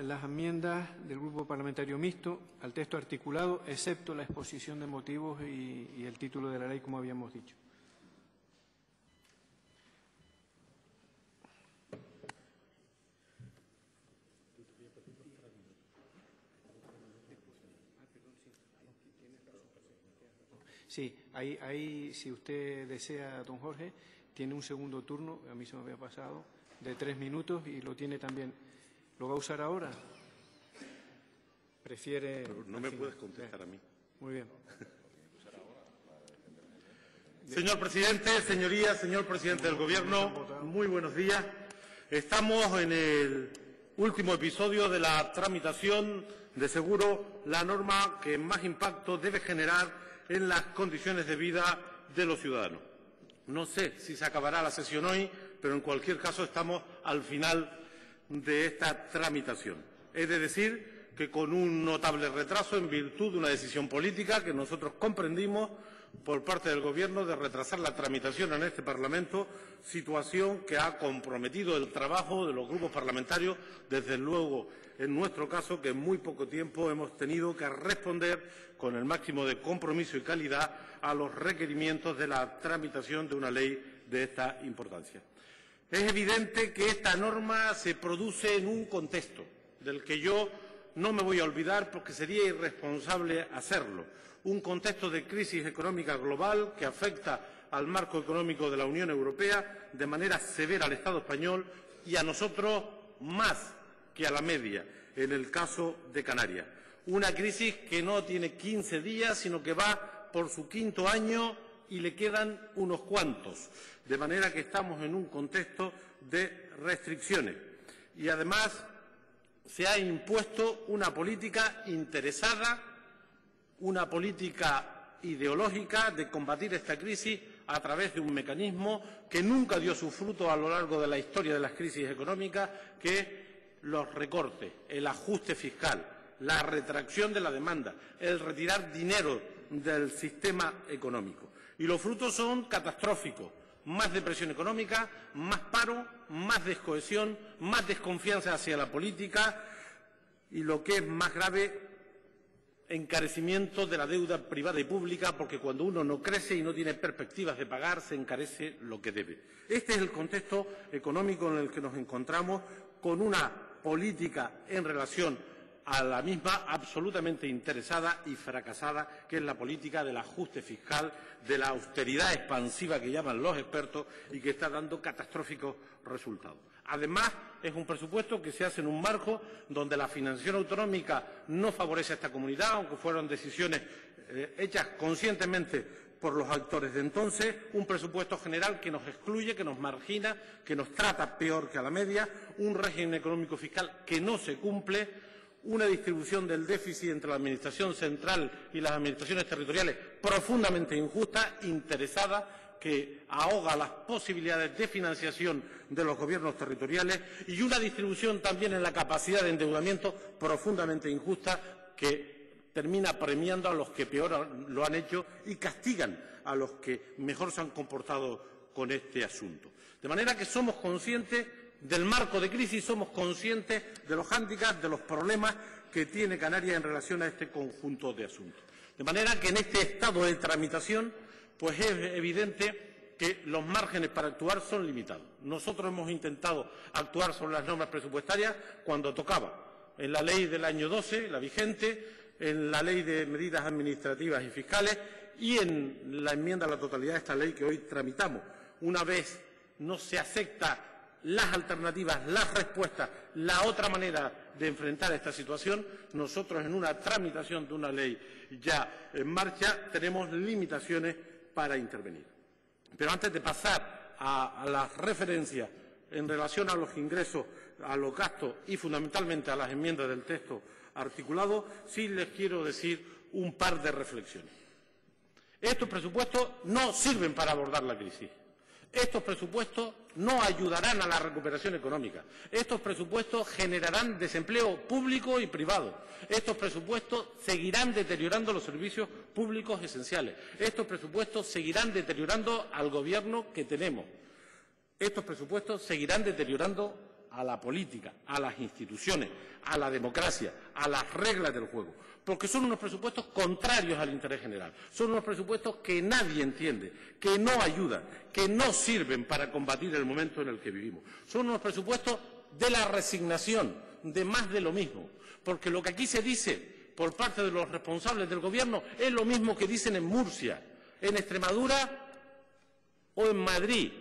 las enmiendas del Grupo Parlamentario Mixto al texto articulado, excepto la exposición de motivos y el título de la ley, como habíamos dicho. Sí, ahí, si usted desea, don Jorge, tiene un segundo turno, a mí se me había pasado, de 3 minutos y lo tiene también. ¿Lo va a usar ahora? ¿Prefiere...? Pero no me puedes contestar a mí. Muy bien. Señor presidente, señorías, señor presidente del Gobierno, muy buenos días. Estamos en el último episodio de la tramitación de seguro la norma que más impacto debe generar en las condiciones de vida de los ciudadanos. No sé si se acabará la sesión hoy, pero en cualquier caso estamos al final de esta tramitación. He de decir que con un notable retraso en virtud de una decisión política que nosotros comprendimos por parte del Gobierno de retrasar la tramitación en este Parlamento, situación que ha comprometido el trabajo de los grupos parlamentarios, desde luego en nuestro caso, que en muy poco tiempo hemos tenido que responder con el máximo de compromiso y calidad a los requerimientos de la tramitación de una ley de esta importancia. Es evidente que esta norma se produce en un contexto del que yo no me voy a olvidar porque sería irresponsable hacerlo. Un contexto de crisis económica global que afecta al marco económico de la Unión Europea de manera severa al Estado español y a nosotros más que a la media, en el caso de Canarias. Una crisis que no tiene 15 días, sino que va por su 5.º año y le quedan unos cuantos. De manera que estamos en un contexto de restricciones. Y además se ha impuesto una política interesada, una política ideológica de combatir esta crisis a través de un mecanismo que nunca dio su fruto a lo largo de la historia de las crisis económicas, que es los recortes, el ajuste fiscal, la retracción de la demanda, el retirar dinero del sistema económico. Y los frutos son catastróficos. Más depresión económica, más paro, más descohesión, más desconfianza hacia la política y, lo que es más grave, encarecimiento de la deuda privada y pública, porque cuando uno no crece y no tiene perspectivas de pagar, se encarece lo que debe. Este es el contexto económico en el que nos encontramos, con una política en relación a la misma absolutamente interesada y fracasada, que es la política del ajuste fiscal, de la austeridad expansiva que llaman los expertos y que está dando catastróficos resultados. Además, es un presupuesto que se hace en un marco donde la financiación autonómica no favorece a esta comunidad, aunque fueron decisiones hechas conscientemente por los actores de entonces, un presupuesto general que nos excluye, que nos margina, que nos trata peor que a la media, un régimen económico fiscal que no se cumple, una distribución del déficit entre la Administración central y las administraciones territoriales profundamente injusta, interesada, que ahoga las posibilidades de financiación de los gobiernos territoriales, y una distribución también en la capacidad de endeudamiento profundamente injusta, que termina premiando a los que peor lo han hecho y castigan a los que mejor se han comportado con este asunto. De manera que somos conscientes del marco de crisis, somos conscientes de los hándicaps, de los problemas que tiene Canarias en relación a este conjunto de asuntos. De manera que en este estado de tramitación, pues es evidente que los márgenes para actuar son limitados. Nosotros hemos intentado actuar sobre las normas presupuestarias cuando tocaba, en la ley del año 12, la vigente, en la ley de medidas administrativas y fiscales y en la enmienda a la totalidad de esta ley que hoy tramitamos. Una vez no se acepta las alternativas, las respuestas, la otra manera de enfrentar esta situación, nosotros en una tramitación de una ley ya en marcha tenemos limitaciones para intervenir. Pero antes de pasar a las referencias en relación a los ingresos, a los gastos y fundamentalmente a las enmiendas del texto articulado, sí les quiero decir un par de reflexiones. Estos presupuestos no sirven para abordar la crisis. Estos presupuestos no ayudarán a la recuperación económica. Estos presupuestos generarán desempleo público y privado. Estos presupuestos seguirán deteriorando los servicios públicos esenciales. Estos presupuestos seguirán deteriorando al Gobierno que tenemos. Estos presupuestos seguirán deteriorando a la política, a las instituciones, a la democracia, a las reglas del juego, porque son unos presupuestos contrarios al interés general, son unos presupuestos que nadie entiende, que no ayudan, que no sirven para combatir el momento en el que vivimos. Son unos presupuestos de la resignación, de más de lo mismo, porque lo que aquí se dice por parte de los responsables del Gobierno es lo mismo que dicen en Murcia, en Extremadura o en Madrid.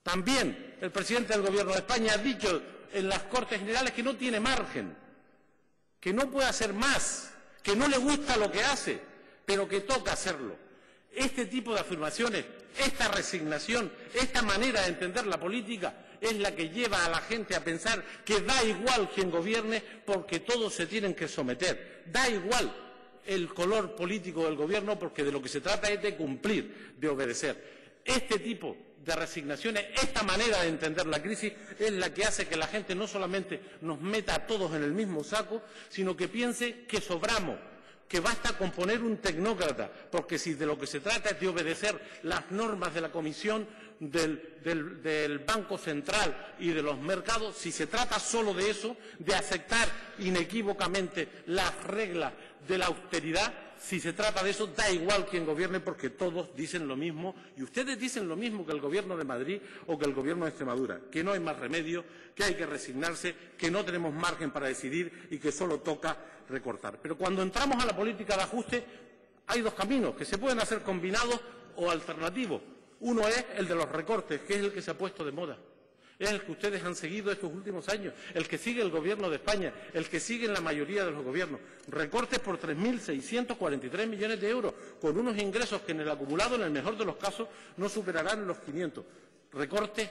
También el presidente del Gobierno de España ha dicho en las Cortes Generales que no tiene margen, que no puede hacer más, que no le gusta lo que hace, pero que toca hacerlo. Este tipo de afirmaciones, esta resignación, esta manera de entender la política es la que lleva a la gente a pensar que da igual quien gobierne porque todos se tienen que someter. Da igual el color político del gobierno porque de lo que se trata es de cumplir, de obedecer. Este tipo de resignaciones, esta manera de entender la crisis es la que hace que la gente no solamente nos meta a todos en el mismo saco, sino que piense que sobramos, que basta con poner un tecnócrata, porque si de lo que se trata es de obedecer las normas de la Comisión del Banco Central y de los mercados, si se trata solo de eso, de aceptar inequívocamente las reglas de la austeridad, si se trata de eso, da igual quién gobierne porque todos dicen lo mismo y ustedes dicen lo mismo que el Gobierno de Madrid o que el Gobierno de Extremadura, que no hay más remedio, que hay que resignarse, que no tenemos margen para decidir y que solo toca recortar. Pero cuando entramos a la política de ajuste hay dos caminos que se pueden hacer combinados o alternativos. Uno es el de los recortes, que es el que se ha puesto de moda. Es el que ustedes han seguido estos últimos años, el que sigue el Gobierno de España, el que sigue en la mayoría de los gobiernos. Recortes por 3.643 millones de euros, con unos ingresos que en el acumulado, en el mejor de los casos, no superarán los 500. Recortes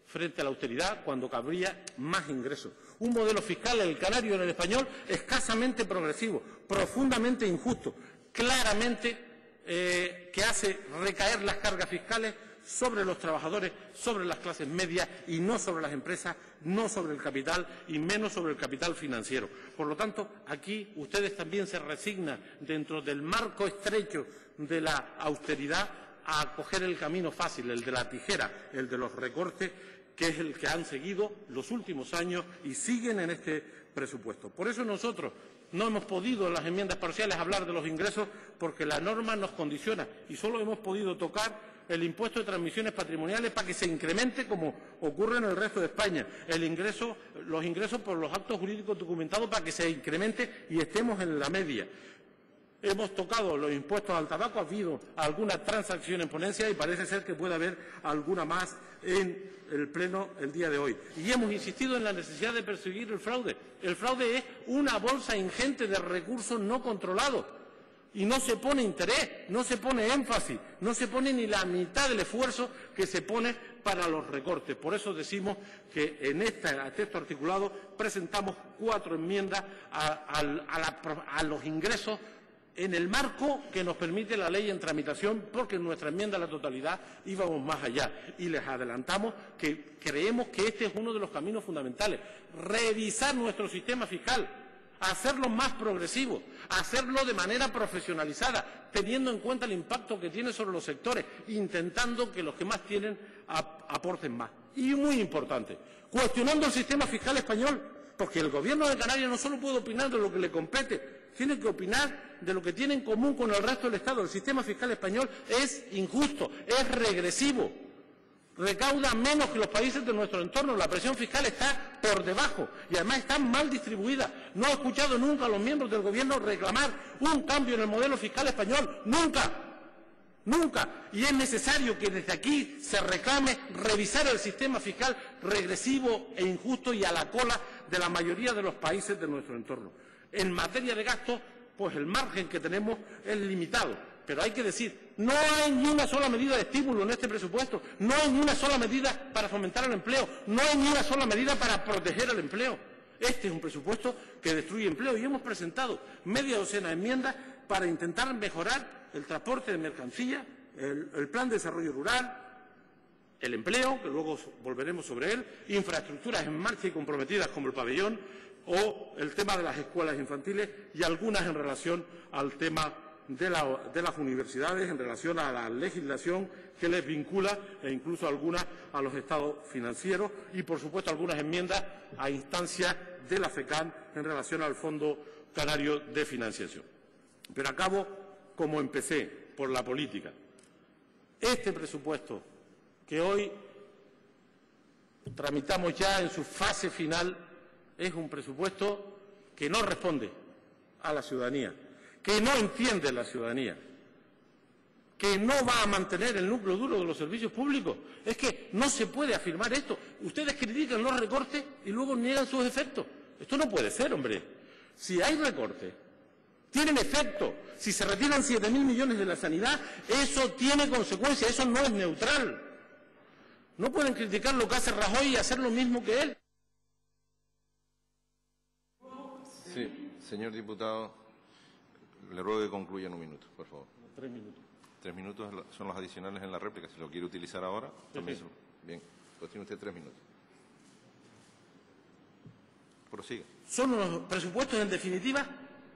frente a la austeridad cuando cabría más ingresos. Un modelo fiscal, el canario en el español, escasamente progresivo, profundamente injusto, claramente que hace recaer las cargas fiscales sobre los trabajadores, sobre las clases medias y no sobre las empresas, no sobre el capital y menos sobre el capital financiero. Por lo tanto, aquí ustedes también se resignan dentro del marco estrecho de la austeridad a coger el camino fácil, el de la tijera, el de los recortes, que es el que han seguido los últimos años y siguen en este presupuesto. Por eso nosotros no hemos podido en las enmiendas parciales hablar de los ingresos porque la norma nos condiciona y solo hemos podido tocar el impuesto de transmisiones patrimoniales para que se incremente como ocurre en el resto de España, los ingresos por los actos jurídicos documentados para que se incremente y estemos en la media. Hemos tocado los impuestos al tabaco, ha habido alguna transacción en ponencia y parece ser que puede haber alguna más en el Pleno el día de hoy. Y hemos insistido en la necesidad de perseguir el fraude. El fraude es una bolsa ingente de recursos no controlados. Y no se pone interés, no se pone énfasis, no se pone ni la mitad del esfuerzo que se pone para los recortes. Por eso decimos que en este texto articulado presentamos 4 enmiendas a los ingresos en el marco que nos permite la ley en tramitación, porque en nuestra enmienda a la totalidad íbamos más allá. Y les adelantamos que creemos que este es uno de los caminos fundamentales. Revisar nuestro sistema fiscal, hacerlo más progresivo, hacerlo de manera profesionalizada, teniendo en cuenta el impacto que tiene sobre los sectores, intentando que los que más tienen aporten más. Y muy importante, cuestionando el sistema fiscal español, porque el Gobierno de Canarias no solo puede opinar de lo que le compete, tiene que opinar de lo que tiene en común con el resto del Estado. El sistema fiscal español es injusto, es regresivo. Recauda menos que los países de nuestro entorno, la presión fiscal está por debajo y además está mal distribuida. No he escuchado nunca a los miembros del Gobierno reclamar un cambio en el modelo fiscal español, nunca, nunca. Y es necesario que desde aquí se reclame revisar el sistema fiscal regresivo e injusto y a la cola de la mayoría de los países de nuestro entorno. En materia de gasto, pues el margen que tenemos es limitado. Pero hay que decir, no hay ni una sola medida de estímulo en este presupuesto, no hay ni una sola medida para fomentar el empleo, no hay ni una sola medida para proteger el empleo. Este es un presupuesto que destruye empleo y hemos presentado media docena de enmiendas para intentar mejorar el transporte de mercancías, el plan de desarrollo rural, el empleo, que luego volveremos sobre él, infraestructuras en marcha y comprometidas como el pabellón o el tema de las escuelas infantiles y algunas en relación al tema de las universidades en relación a la legislación que les vincula, e incluso algunas a los estados financieros, y, por supuesto, algunas enmiendas a instancias de la FECAN en relación al Fondo Canario de Financiación. Pero acabo como empecé, por la política. Este presupuesto que hoy tramitamos ya en su fase final es un presupuesto que no responde a la ciudadanía, que no entiende la ciudadanía, que no va a mantener el núcleo duro de los servicios públicos. Es que no se puede afirmar esto. Ustedes critican los recortes y luego niegan sus efectos. Esto no puede ser, hombre. Si hay recortes, tienen efecto. Si se retiran 7.000 millones de la sanidad, eso tiene consecuencias, eso no es neutral. No pueden criticar lo que hace Rajoy y hacer lo mismo que él. Sí, señor diputado, le ruego que concluya en un minuto, por favor. 3 minutos. 3 minutos son los adicionales en la réplica. Si lo quiere utilizar ahora, también. Sí. Bien, pues tiene usted 3 minutos. Prosiga. Son unos presupuestos, en definitiva,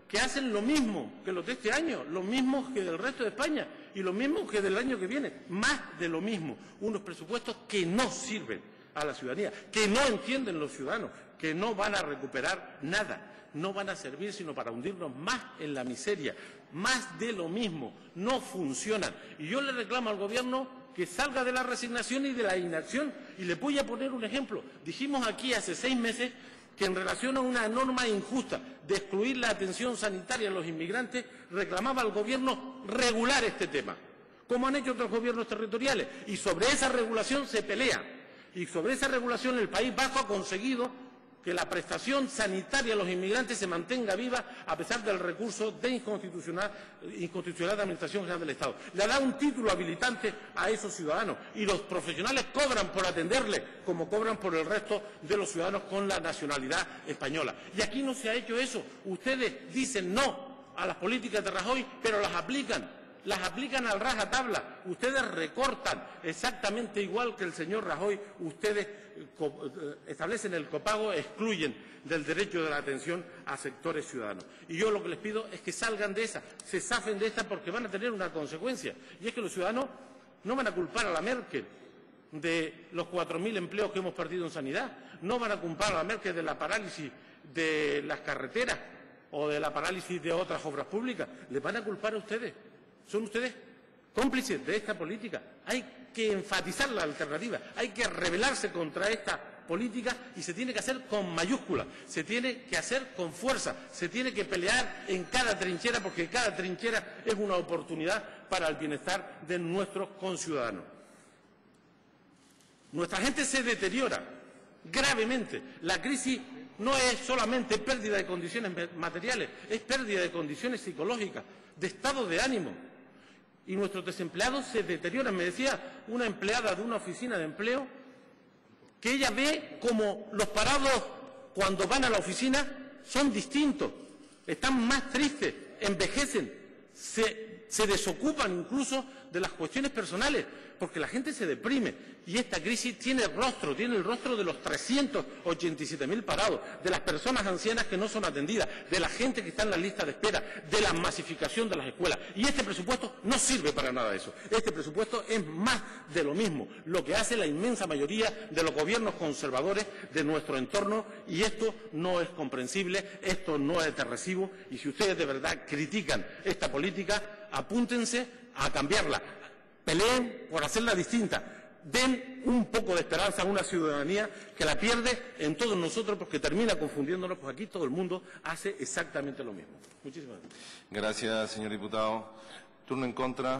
que hacen lo mismo que los de este año, lo mismo que del resto de España y lo mismo que del año que viene, más de lo mismo. Unos presupuestos que no sirven a la ciudadanía, que no entienden los ciudadanos, que no van a recuperar nada, no van a servir sino para hundirnos más en la miseria, más de lo mismo, no funcionan. Y yo le reclamo al Gobierno que salga de la resignación y de la inacción. Y le voy a poner un ejemplo. Dijimos aquí hace 6 meses que en relación a una norma injusta de excluir la atención sanitaria a los inmigrantes, reclamaba al Gobierno regular este tema, como han hecho otros gobiernos territoriales, y sobre esa regulación se pelea, y sobre esa regulación el País Vasco ha conseguido que la prestación sanitaria a los inmigrantes se mantenga viva a pesar del recurso de inconstitucional de la Administración General del Estado. Le da un título habilitante a esos ciudadanos y los profesionales cobran por atenderles como cobran por el resto de los ciudadanos con la nacionalidad española. Y aquí no se ha hecho eso. Ustedes dicen no a las políticas de Rajoy, pero las aplican al rajatabla. Ustedes recortan exactamente igual que el señor Rajoy. Ustedes establecen el copago, excluyen del derecho de la atención a sectores ciudadanos. Y yo lo que les pido es que salgan de esa, se zafen de esta, porque van a tener una consecuencia. Y es que los ciudadanos no van a culpar a la Merkel de los 4.000 empleos que hemos perdido en sanidad. No van a culpar a la Merkel de la parálisis de las carreteras o de la parálisis de otras obras públicas. Les van a culpar a ustedes. Son ustedes cómplices de esta política. Hay que enfatizar la alternativa, hay que rebelarse contra esta política y se tiene que hacer con mayúsculas, se tiene que hacer con fuerza, se tiene que pelear en cada trinchera, porque cada trinchera es una oportunidad para el bienestar de nuestros conciudadanos. Nuestra gente se deteriora gravemente. La crisis no es solamente pérdida de condiciones materiales, es pérdida de condiciones psicológicas, de estado de ánimo. Y nuestros desempleados se deterioran. Me decía una empleada de una oficina de empleo que ella ve como los parados cuando van a la oficina son distintos, están más tristes, envejecen, se desocupan incluso de las cuestiones personales, porque la gente se deprime. Y esta crisis tiene el rostro de los 387.000 parados, de las personas ancianas que no son atendidas, de la gente que está en la lista de espera, de la masificación de las escuelas. Y este presupuesto no sirve para nada de eso. Este presupuesto es más de lo mismo, lo que hace la inmensa mayoría de los gobiernos conservadores de nuestro entorno, y esto no es comprensible, esto no es de recibo. Y si ustedes de verdad critican esta política, apúntense a cambiarla. Peleen por hacerla distinta. Den un poco de esperanza a una ciudadanía que la pierde en todos nosotros, porque termina confundiéndonos, pues aquí todo el mundo hace exactamente lo mismo. Muchísimas gracias. Gracias, señor diputado. Turno en contra.